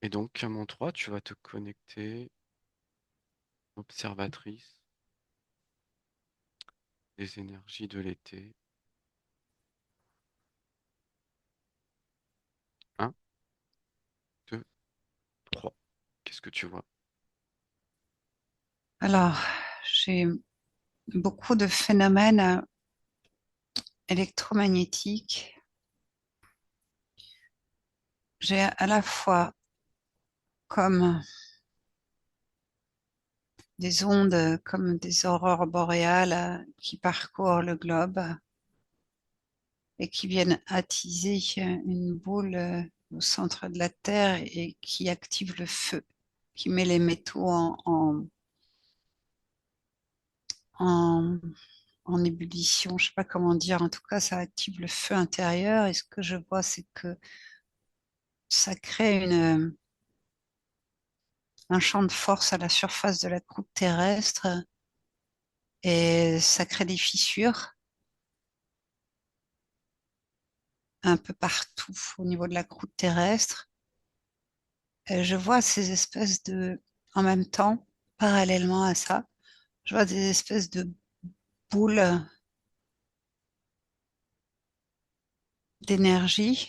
Et donc, à mon 3, tu vas te connecter, observatrice des énergies de l'été. Un, 2, 3. Qu'est-ce que tu vois? Alors, j'ai beaucoup de phénomènes électromagnétiques. J'ai à la fois comme des ondes, comme des aurores boréales qui parcourent le globe et qui viennent attiser une boule au centre de la Terre et qui active le feu, qui met les métaux en, en ébullition. Je ne sais pas comment dire. En tout cas, ça active le feu intérieur. Et ce que je vois, c'est que ça crée un champ de force à la surface de la croûte terrestre et ça crée des fissures un peu partout au niveau de la croûte terrestre. Et je vois ces espèces de, en même temps, parallèlement à ça, je vois des espèces de boules d'énergie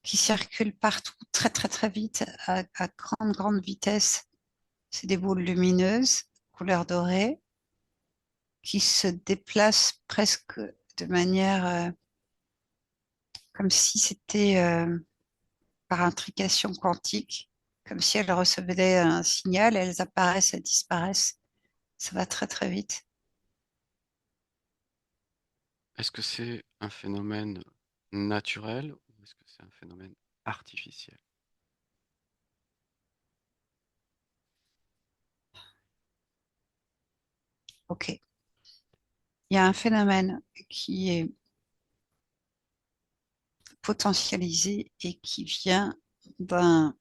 qui circulent partout très très très vite à grande grande vitesse. C'est des boules lumineuses, couleur dorée, qui se déplacent presque de manière comme si c'était par intrication quantique, comme si elles recevaient un signal, elles apparaissent, elles disparaissent. Ça va très très vite. Est-ce que c'est un phénomène naturel ou est-ce que c'est un phénomène artificiel? OK. Il y a un phénomène qui est potentialisé et qui vient d'un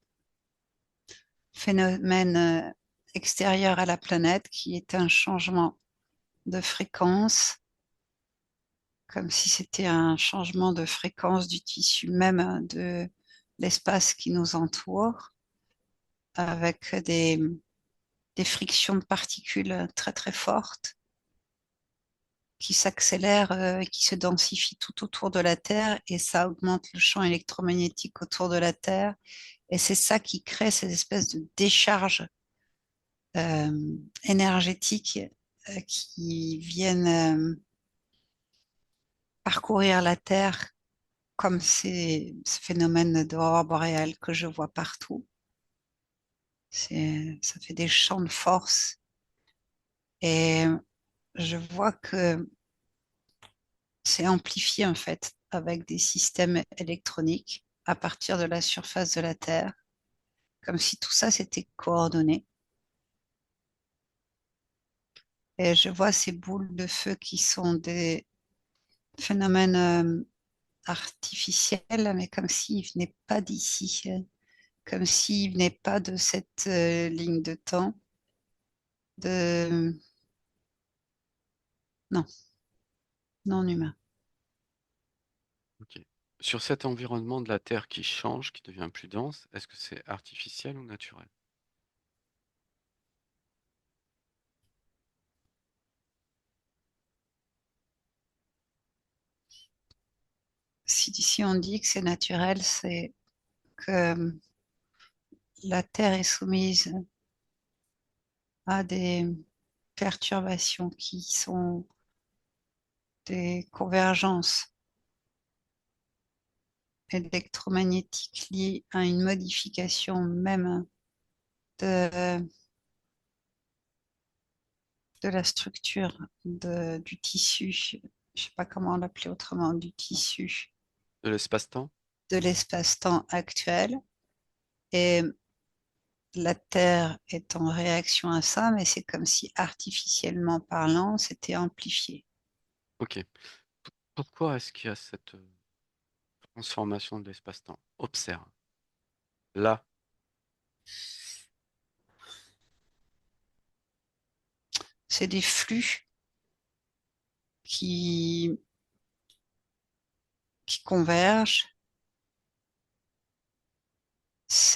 phénomène extérieur à la planète qui est un changement de fréquence, comme si c'était un changement de fréquence du tissu même de l'espace qui nous entoure, avec des frictions de particules très très fortes qui s'accélèrent et qui se densifient tout autour de la Terre et ça augmente le champ électromagnétique autour de la Terre et c'est ça qui crée ces espèces de décharges énergétiques qui viennent parcourir la Terre comme ces phénomènes d'aurore boréale que je vois partout. Ça fait des champs de force et je vois que c'est amplifié en fait avec des systèmes électroniques à partir de la surface de la Terre, comme si tout ça s'était coordonné. Et je vois ces boules de feu qui sont des phénomènes artificiels, mais comme s'ils venaient pas d'ici, comme s'ils venaient pas de cette ligne de temps, de non, non humain. Ok. Sur cet environnement de la Terre qui change, qui devient plus dense, est-ce que c'est artificiel ou naturel? Si on dit que c'est naturel, c'est que la Terre est soumise à des perturbations qui sont des convergences électromagnétiques liées à une modification même de, de la structure du tissu, je ne sais pas comment l'appeler autrement, du tissu De l'espace-temps? de l'espace-temps actuel. Et la Terre est en réaction à ça, mais c'est comme si artificiellement parlant, c'était amplifié. Ok. Pourquoi est-ce qu'il y a cette transformation de l'espace-temps? Observe. Là, C'est des flux qui, qui convergent.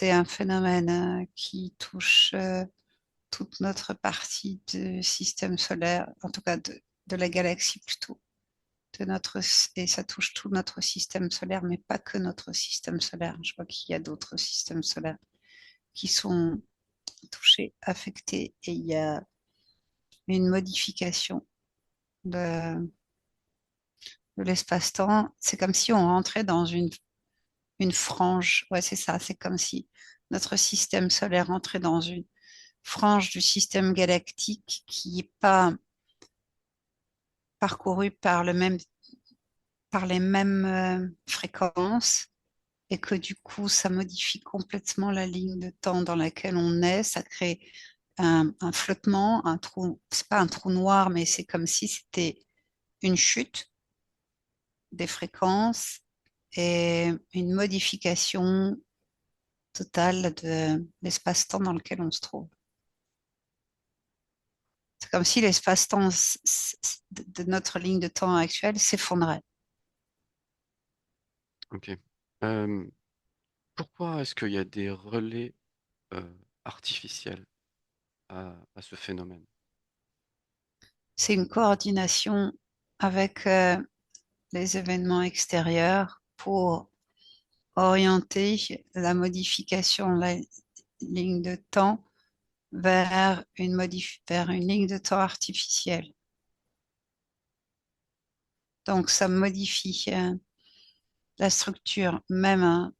c'est un phénomène qui touche toute notre partie du système solaire, en tout cas de la galaxie plutôt, et ça touche tout notre système solaire, mais pas que notre système solaire. Je vois qu'il y a d'autres systèmes solaires qui sont touchés, affectés, et il y a une modification de, de l'espace-temps. C'est comme si on rentrait dans une frange. Ouais, c'est ça. C'est comme si notre système solaire rentrait dans une frange du système galactique qui n'est pas parcourue par les mêmes fréquences et que du coup, ça modifie complètement la ligne de temps dans laquelle on est. Ça crée un flottement, un trou. C'est pas un trou noir, mais c'est comme si c'était une chute des fréquences et une modification totale de l'espace-temps dans lequel on se trouve. C'est comme si l'espace-temps de notre ligne de temps actuelle s'effondrait. Ok. Euh, Pourquoi est-ce qu'il y a des relais euh, artificiels à ce phénomène? C'est une coordination avec les événements extérieurs pour orienter la modification de la ligne de temps vers vers une ligne de temps artificielle. Donc, ça modifie la structure même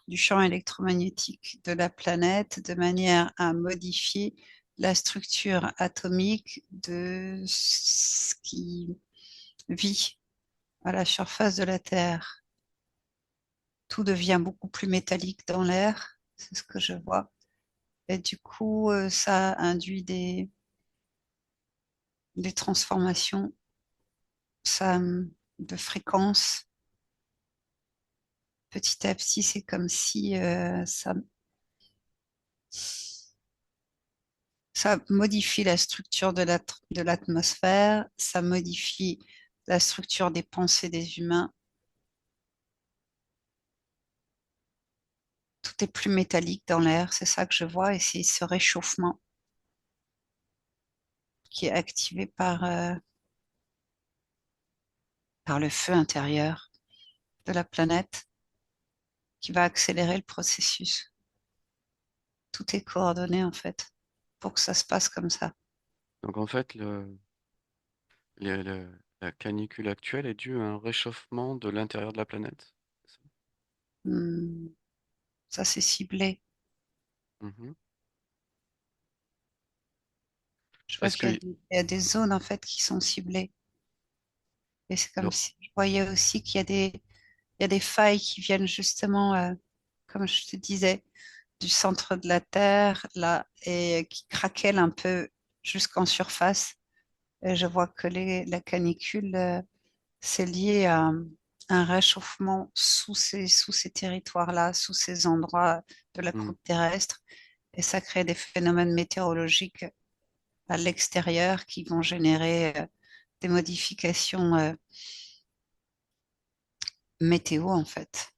du champ électromagnétique de la planète de manière à modifier la structure atomique de ce qui vit à la surface de la Terre. Tout devient beaucoup plus métallique dans l'air, c'est ce que je vois. Et du coup, ça induit des transformations ça, de fréquence. Petit à petit, c'est comme si ça modifie la structure de l'atmosphère, ça modifie la structure des pensées des humains. Tout est plus métallique dans l'air, c'est ça que je vois, et c'est ce réchauffement qui est activé par le feu intérieur de la planète qui va accélérer le processus. Tout est coordonné en fait pour que ça se passe comme ça. Donc en fait, la canicule actuelle est due à un réchauffement de l'intérieur de la planète. C'est ça. Hmm, ça c'est ciblé. Mhm. Je vois Est-ce que... il y a des zones en fait qui sont ciblées. Et c'est comme alors, si je voyais aussi il y a des failles qui viennent justement, comme je te disais, du centre de la Terre, là, et qui craquellent un peu jusqu'en surface. Et je vois que la canicule, c'est lié à un réchauffement sous ces territoires-là, sous ces endroits de la hmm, croûte terrestre. Et ça crée des phénomènes météorologiques à l'extérieur qui vont générer des modifications météo, en fait,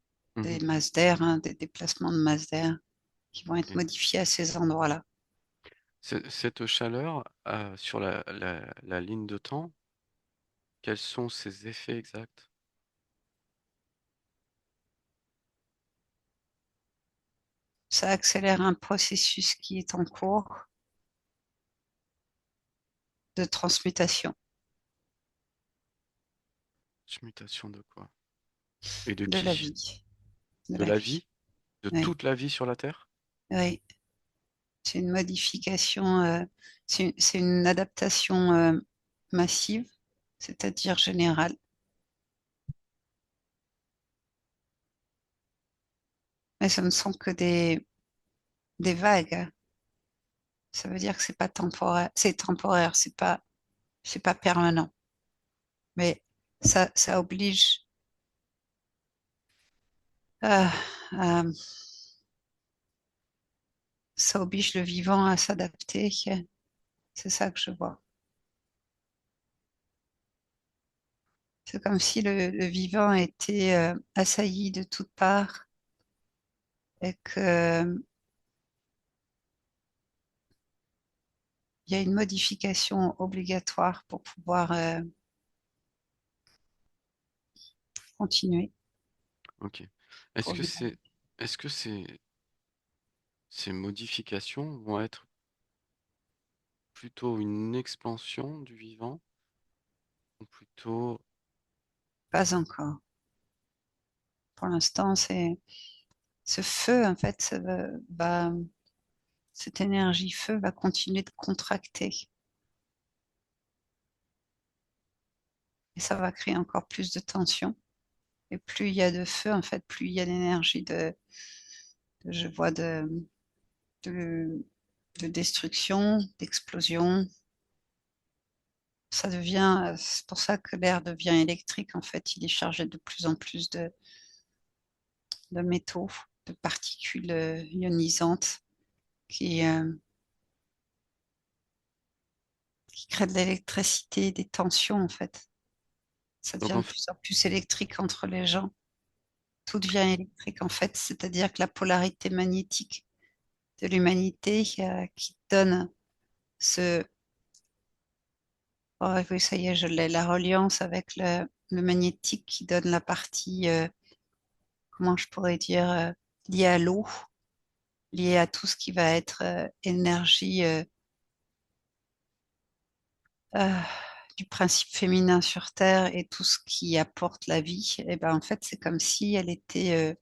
des mhm. masses d'air, hein, des déplacements de masse d'air qui vont être Ok. modifiés à ces endroits-là. Cette chaleur sur la ligne de temps, quels sont ses effets exacts? Ça accélère un processus qui est en cours de transmutation Mutation de quoi? Et de de la qui? vie, de De la la vie. vie? De Oui, toute la vie sur la Terre? oui. C'est une modification, c'est une adaptation massive, c'est-à-dire générale. Mais ce ne sont que des vagues. Ça veut dire que c'est pas temporaire, c'est temporaire, c'est pas permanent. Mais ça oblige euh, à- ça oblige le vivant à s'adapter. C'est ça que je vois. C'est comme si le vivant était assailli de toutes parts et que il y a une modification obligatoire pour pouvoir continuer Ok. pour Est-ce que l'humain. est-ce que ces modifications vont être plutôt une expansion du vivant ou plutôt... Pas encore. Pour l'instant, c'est ce feu, en fait, cette énergie feu va continuer de contracter. Et ça va créer encore plus de tension. Et plus il y a de feu, en fait, plus il y a d'énergie je vois de, de destruction, d'explosion. C'est pour ça que l'air devient électrique. En fait, il est chargé de plus en plus de métaux, de particules ionisantes qui, euh, qui créent de l'électricité, des tensions, en fait. Ça Donc devient de plus en plus électrique entre les gens. Tout devient électrique, en fait. C'est-à-dire que la polarité magnétique de l'humanité qui donne ce... Oh, oui, ça y est, je l'ai, la reliance avec le magnétique qui donne la partie, comment je pourrais dire, liée à l'eau, liée à tout ce qui va être énergie euh, du principe féminin sur Terre et tout ce qui apporte la vie. Et ben, en fait, c'est comme si elle était,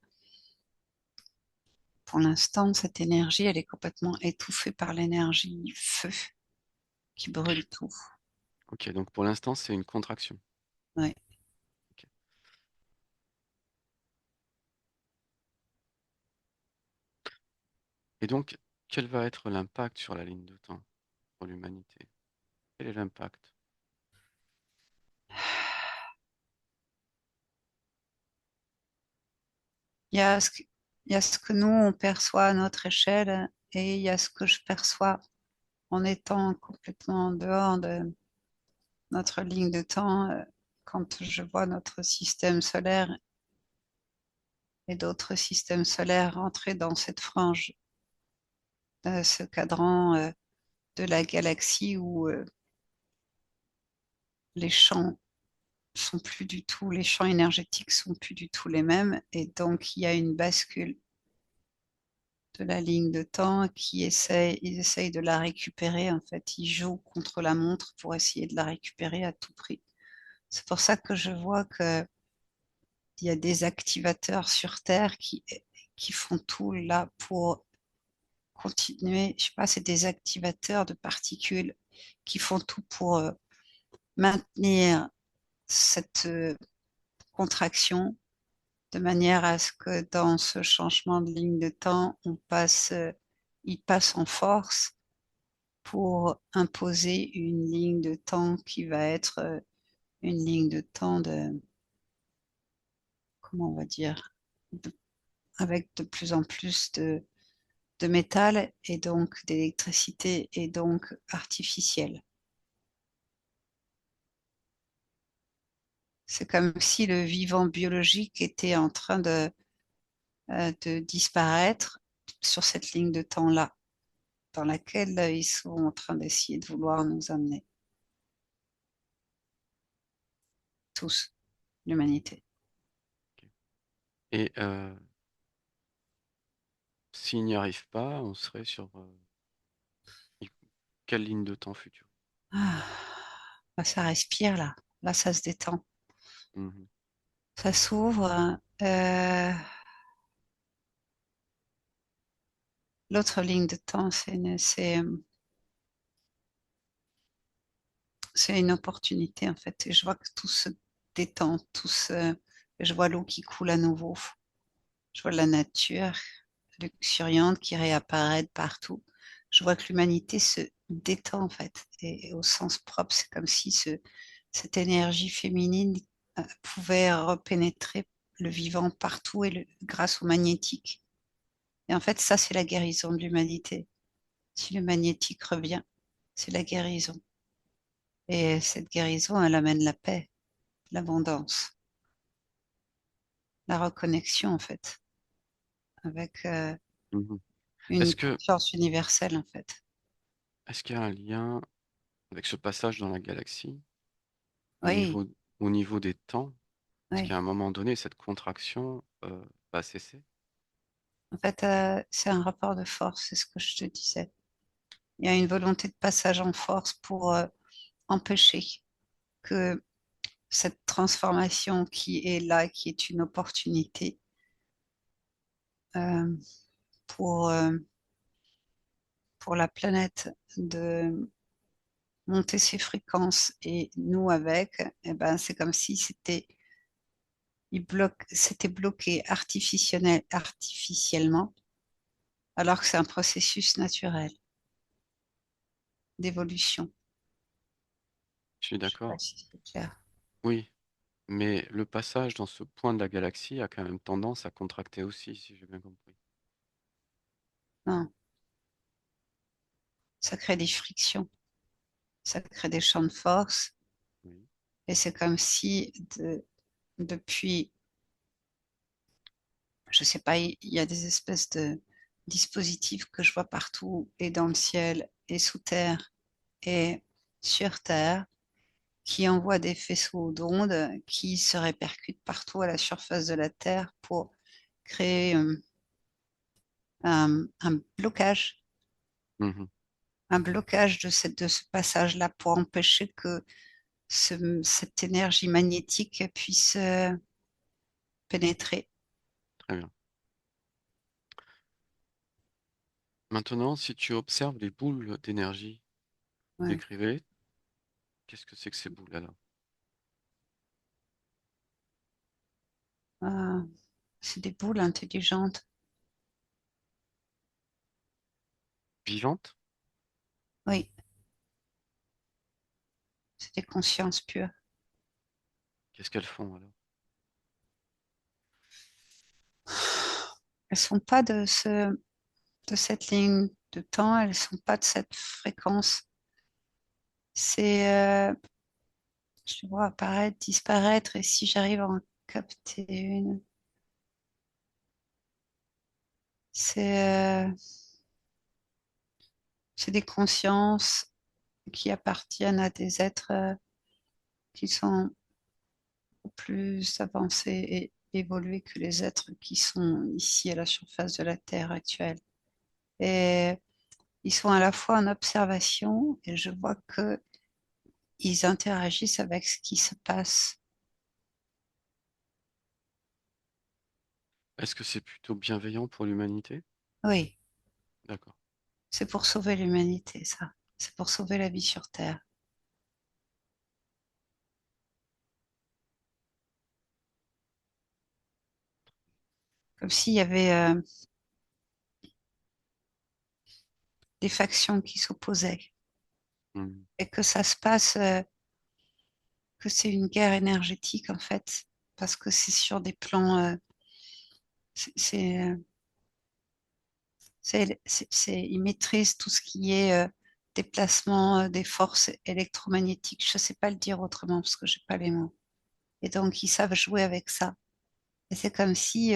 pour l'instant, cette énergie, elle est complètement étouffée par l'énergie feu qui brûle tout. ok, donc pour l'instant, c'est une contraction. Ouais. Ok. Et donc, quel va être l'impact sur la ligne de temps pour l'humanité? Quel est l'impact? Il y a ce que, il y a ce que nous, on perçoit à notre échelle et il y a ce que je perçois en étant complètement en dehors de notre ligne de temps quand je vois notre système solaire et d'autres systèmes solaires rentrer dans cette frange, ce cadran de la galaxie où les champs sont plus du tout, les champs énergétiques sont plus du tout les mêmes et donc il y a une bascule de la ligne de temps ils essayent de la récupérer en fait, ils jouent contre la montre pour essayer de la récupérer à tout prix. C'est pour ça que je vois que il y a des activateurs sur Terre qui font tout là pour continuer. Je sais pas, c'est des activateurs de particules qui font tout pour maintenir cette contraction de manière à ce que dans ce changement de ligne de temps, il passe en force pour imposer une ligne de temps qui va être une ligne de temps comment on va dire, de- avec de plus en plus de métal et donc d'électricité et donc artificielle. C'est comme si le vivant biologique était en train de disparaître sur cette ligne de temps-là, dans laquelle ils sont en train d'essayer de vouloir nous amener, tous, l'humanité. Ok. Et s'il n'y arrive pas, on serait sur quelle ligne de temps future? Ah, bah, ça respire là, là ça se détend, Mhm. ça s'ouvre. L'autre ligne de temps, c'est une opportunité en fait. Et je vois que tout se détend, je vois l'eau qui coule à nouveau. Je vois la nature luxuriante qui réapparaît de partout. Je vois que l'humanité se détend en fait. Et au sens propre, c'est comme si cette énergie féminine pouvait repénétrer le vivant partout grâce au magnétique. Et en fait, ça, c'est la guérison de l'humanité. Si le magnétique revient, c'est la guérison. Et cette guérison, elle amène la paix, l'abondance, la reconnexion en fait. avec Mhm. une Est-ce que, conscience universelle, en fait. est-ce qu'il y a un lien avec ce passage dans la galaxie au Oui, niveau, au niveau des temps? Est-ce qu'à oui. un moment donné, cette contraction va cesser? En fait, c'est un rapport de force, c'est ce que je te disais. Il y a une volonté de passage en force pour empêcher que cette transformation qui est là, qui est une opportunité euh, pour, euh, pour la planète de monter ses fréquences et nous avec, eh ben, c'est comme si c'était bloqué artificiellement, alors que c'est un processus naturel d'évolution. Je suis Je sais pas d'accord. si c'est clair. Oui, mais le passage dans ce point de la galaxie a quand même tendance à contracter aussi, si j'ai bien compris. Non, ça crée des frictions, ça crée des champs de force, Oui. et c'est comme si depuis, je sais pas, il y a des espèces de dispositifs que je vois partout, et dans le ciel, et sous terre, et sur terre, qui envoient des faisceaux d'ondes qui se répercutent partout à la surface de la Terre pour créer un blocage, Mhm. un blocage de ce passage-là pour empêcher que cette énergie magnétique puisse pénétrer. Très bien. Maintenant, si tu observes les boules d'énergie Ouais. décrivées, qu'est-ce que c'est que ces boules-là? Ah, c'est des boules intelligentes. Vivantes? Oui, c'est des consciences pures. Qu'est-ce qu'elles font alors? Elles sont pas de cette ligne de temps, elles sont pas de cette fréquence. C'est je les vois apparaître, disparaître, et si j'arrive à en capter une, c'est c'est des consciences qui appartiennent à des êtres qui sont plus avancés et évolués que les êtres qui sont ici à la surface de la Terre actuelle. Et ils sont à la fois en observation et je vois que ils interagissent avec ce qui se passe. Est-ce que c'est plutôt bienveillant pour l'humanité? Oui, D'accord. c'est pour sauver l'humanité, ça. C'est pour sauver la vie sur Terre. Comme s'il y avait des factions qui s'opposaient Mhm. et que ça se passe, que c'est une guerre énergétique en fait, parce que c'est sur des plans, c'est, c'est, euh, ils maîtrisent tout ce qui est déplacement des forces électromagnétiques. Je ne sais pas le dire autrement parce que j'ai pas les mots. Et donc ils savent jouer avec ça. Et c'est comme si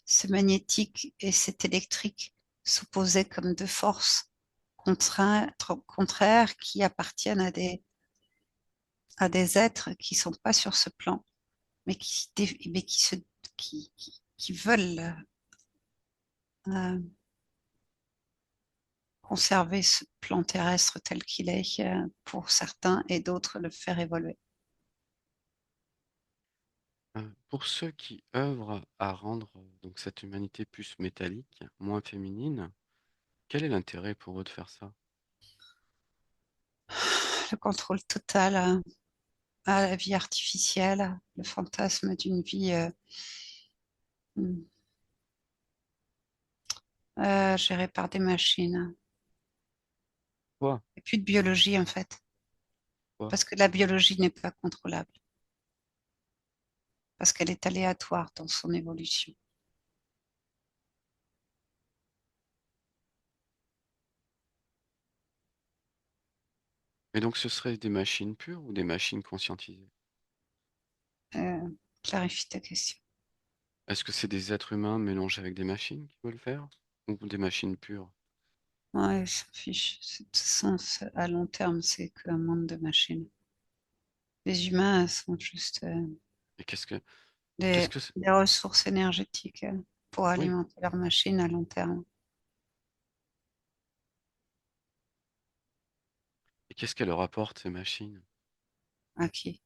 ce magnétique et cet électrique s'opposaient comme deux forces contraires qui appartiennent à des êtres qui sont pas sur ce plan, mais qui veulent conserver ce plan terrestre tel qu'il est pour certains et d'autres le faire évoluer. Pour ceux qui œuvrent à rendre donc cette humanité plus métallique, moins féminine, quel est l'intérêt pour eux de faire ça? Le contrôle total à la vie artificielle, le fantasme d'une vie gérée par des machines. Quoi? Et plus de biologie en fait, Quoi? parce que la biologie n'est pas contrôlable, parce qu'elle est aléatoire dans son évolution. Mais donc ce seraient des machines pures ou des machines conscientisées? Euh, clarifie ta question. Est-ce que c'est des êtres humains mélangés avec des machines qui veulent le faire? Ou des machines pures? Ouais, ils s'en fichent. De toute façon, à long terme, c'est qu'un monde de machines. Les humains sont juste Et qu'est-ce que des, qu'est-ce que c'est? des ressources énergétiques pour Oui. alimenter leurs machines à long terme. Et qu'est-ce qu'elles leur apportent, ces machines, À qui?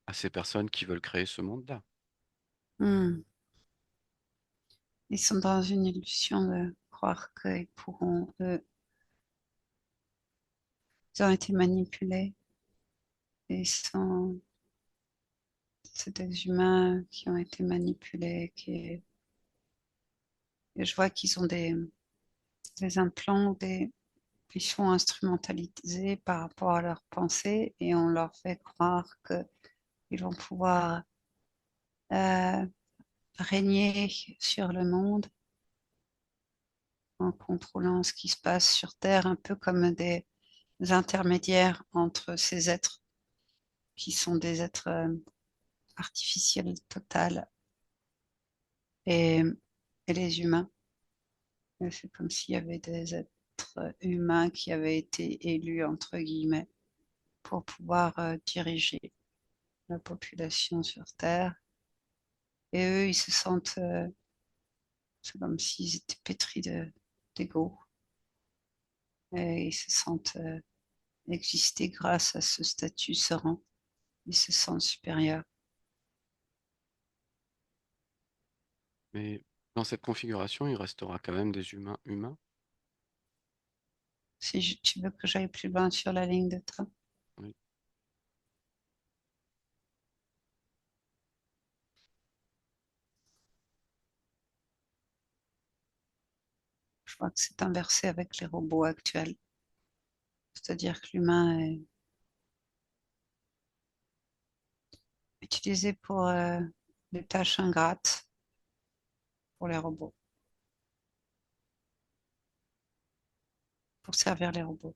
à ces personnes qui veulent créer ce monde-là? Hmm. Ils sont dans une illusion de croire qu'ils pourront, eux, ils ont été manipulés. Et c'est des humains qui ont été manipulés, et je vois qu'ils ont des implants, ils sont instrumentalisés par rapport à leurs pensées et on leur fait croire qu'ils vont pouvoir euh, régner sur le monde en contrôlant ce qui se passe sur Terre, un peu comme des intermédiaires entre ces êtres qui sont des êtres artificiels total et, et les humains. Et c'est comme s'il y avait des êtres humains qui avaient été élus, entre guillemets, pour pouvoir diriger la population sur Terre. Et eux, ils se sentent, c'est comme s'ils étaient pétris d'ego. Et ils se sentent exister grâce à ce statut serein. Ils se sentent supérieurs. Mais dans cette configuration, il restera quand même des humains humains. Si tu veux que j'aille plus loin sur la ligne de train, Oui. je vois que c'est inversé avec les robots actuels. C'est-à-dire que l'humain est utilisé pour des tâches ingrates pour les robots, pour servir les robots,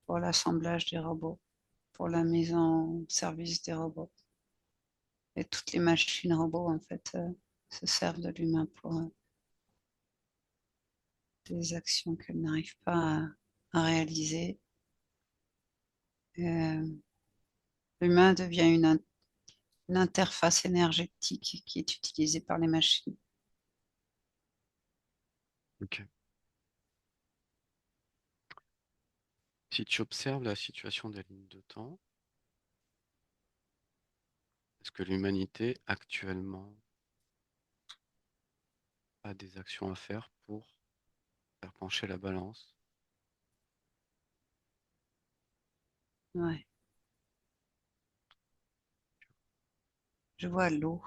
pour l'assemblage des robots, pour la mise en service des robots. Et toutes les machines robots, en fait, se servent de l'humain pour des actions qu'elles n'arrivent pas à réaliser. Euh, L'humain devient une interface énergétique qui est utilisée par les machines. Ok. Si tu observes la situation des lignes de temps, est-ce que l'humanité actuellement a des actions à faire pour faire pencher la balance? Ouais. Je vois l'eau.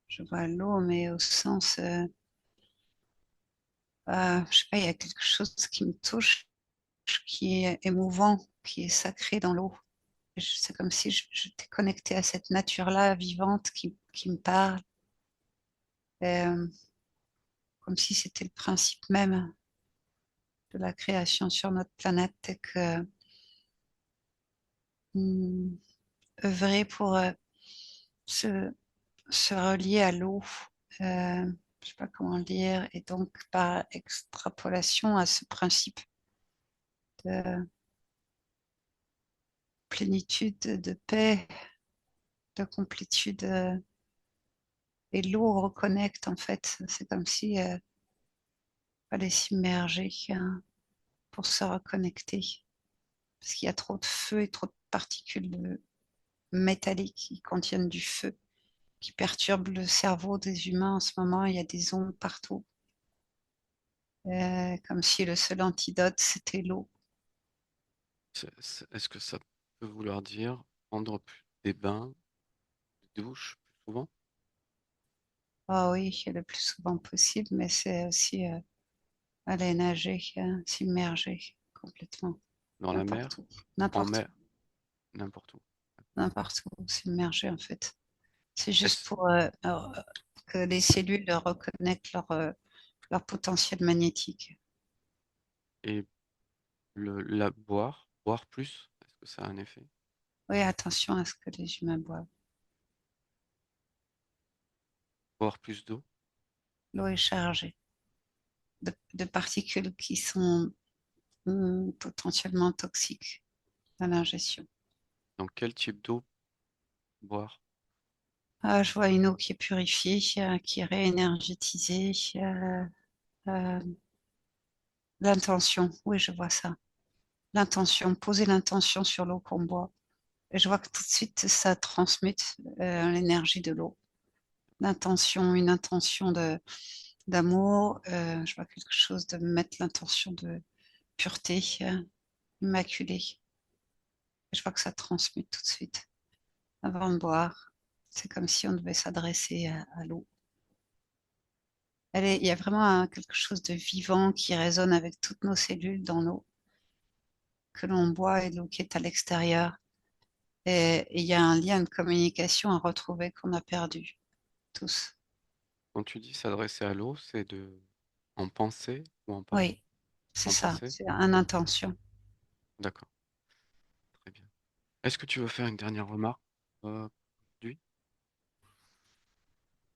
Je vois l'eau, mais au sens, je sais pas, il y a quelque chose qui me touche, qui est émouvant, qui est sacré dans l'eau. C'est comme si j'étais connectée à cette nature-là vivante qui me parle, euh, comme si c'était le principe même de la création sur notre planète et que hum, œuvrer pour se, se relier à l'eau, je sais pas comment le dire, et donc par extrapolation à ce principe de plénitude, de paix, de complétude. Et l'eau reconnecte en fait. C'est comme si fallait s'immerger pour se reconnecter. Parce qu'il y a trop de feu et trop de particules métalliques qui contiennent du feu, qui perturbent le cerveau des humains en ce moment. Il y a des ondes partout. Comme si le seul antidote, c'était l'eau. Est-ce que ça peut vouloir dire prendre des bains, des douches plus souvent Ah oui, le plus souvent possible, mais c'est aussi aller nager, s'immerger complètement, dans la n'importe mer, où, en n'importe mer, où, n'importe où? n'importe où, s'immerger en fait. C'est juste Est-ce- pour que les cellules reconnaissent leur potentiel magnétique. Et la boire plus, est-ce que ça a un effet? Oui, attention à ce que les humains boivent. Boire plus d'eau. L'eau est chargée de particules qui sont potentiellement toxiques à l'ingestion. Donc quel type d'eau boire? Ah, je vois une eau qui est purifiée, qui est réénergétisée. Euh, L'intention, oui, je vois ça. L'intention, poser l'intention sur l'eau qu'on boit. Et je vois que tout de suite, ça transmute l'énergie de l'eau. L'intention, une intention d'amour. Je vois quelque chose de mettre l'intention de pureté, immaculée. Je vois que ça transmute tout de suite. Avant de boire, c'est comme si on devait s'adresser à l'eau. Il y a vraiment quelque chose de vivant qui résonne avec toutes nos cellules dans l'eau que l'on boit et l'eau qui est à l'extérieur. Et il y a un lien de communication à retrouver qu'on a perdu tous. Quand tu dis s'adresser à l'eau, c'est de en pensée ou en parole? Oui, c'est En ça, pensée? c'est une intention. D'accord, très bien. Est-ce que tu veux faire une dernière remarque aujourd'hui?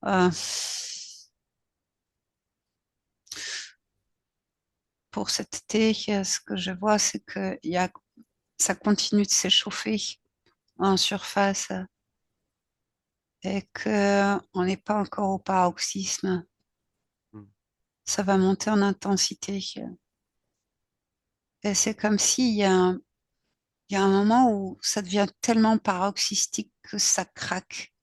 Euh, pour cet été, ce que je vois, c'est que ça continue de s'échauffer en surface et qu'on n'est pas encore au paroxysme. Hmm. Ça va monter en intensité. Et c'est comme il y a un moment où ça devient tellement paroxystique que ça craque.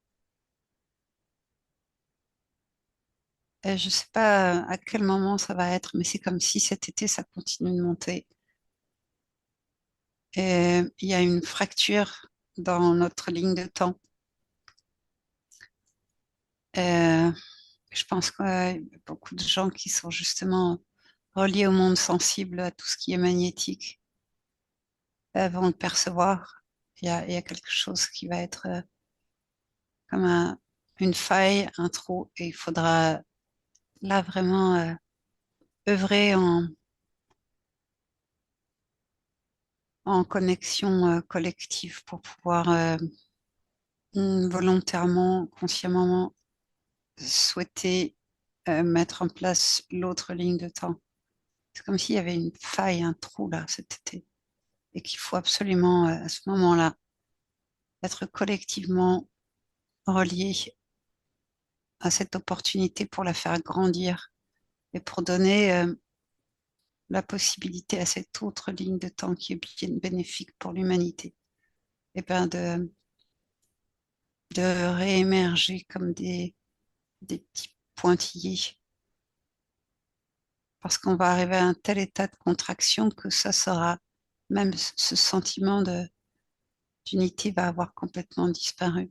Et je ne sais pas à quel moment ça va être, mais c'est comme si cet été, ça continue de monter. Et il y a une fracture dans notre ligne de temps. Et je pense qu'il y a beaucoup de gens qui sont justement reliés au monde sensible, à tout ce qui est magnétique, vont le percevoir. Il y a quelque chose qui va être comme une faille, un trou, et il faudra là vraiment œuvrer en connexion collective pour pouvoir volontairement, consciemment souhaiter mettre en place l'autre ligne de temps. C'est comme s'il y avait une faille, un trou là cet été, et qu'il faut absolument à ce moment-là être collectivement relié à cette opportunité pour la faire grandir et pour donner la possibilité à cette autre ligne de temps qui est bien bénéfique pour l'humanité, et ben de réémerger comme des petits pointillés, parce qu'on va arriver à un tel état de contraction que ça sera, même ce sentiment d'unité va avoir complètement disparu,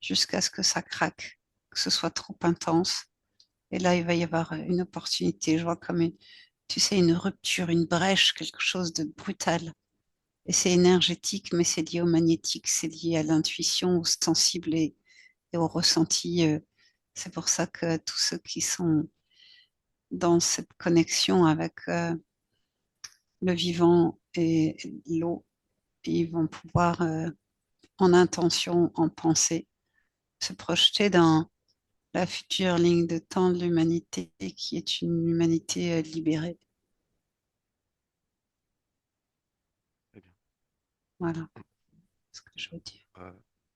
jusqu'à ce que ça craque, que ce soit trop intense. Et là, il va y avoir une opportunité, je vois comme tu sais, une rupture, une brèche, quelque chose de brutal. Et c'est énergétique, mais c'est lié au magnétique, c'est lié à l'intuition, au sensible et au ressenti. C'est pour ça que tous ceux qui sont dans cette connexion avec le vivant et l'eau, ils vont pouvoir, en intention, en pensée, se projeter dans la future ligne de temps de l'humanité qui est une humanité libérée. Très bien. Voilà ce que je veux dire.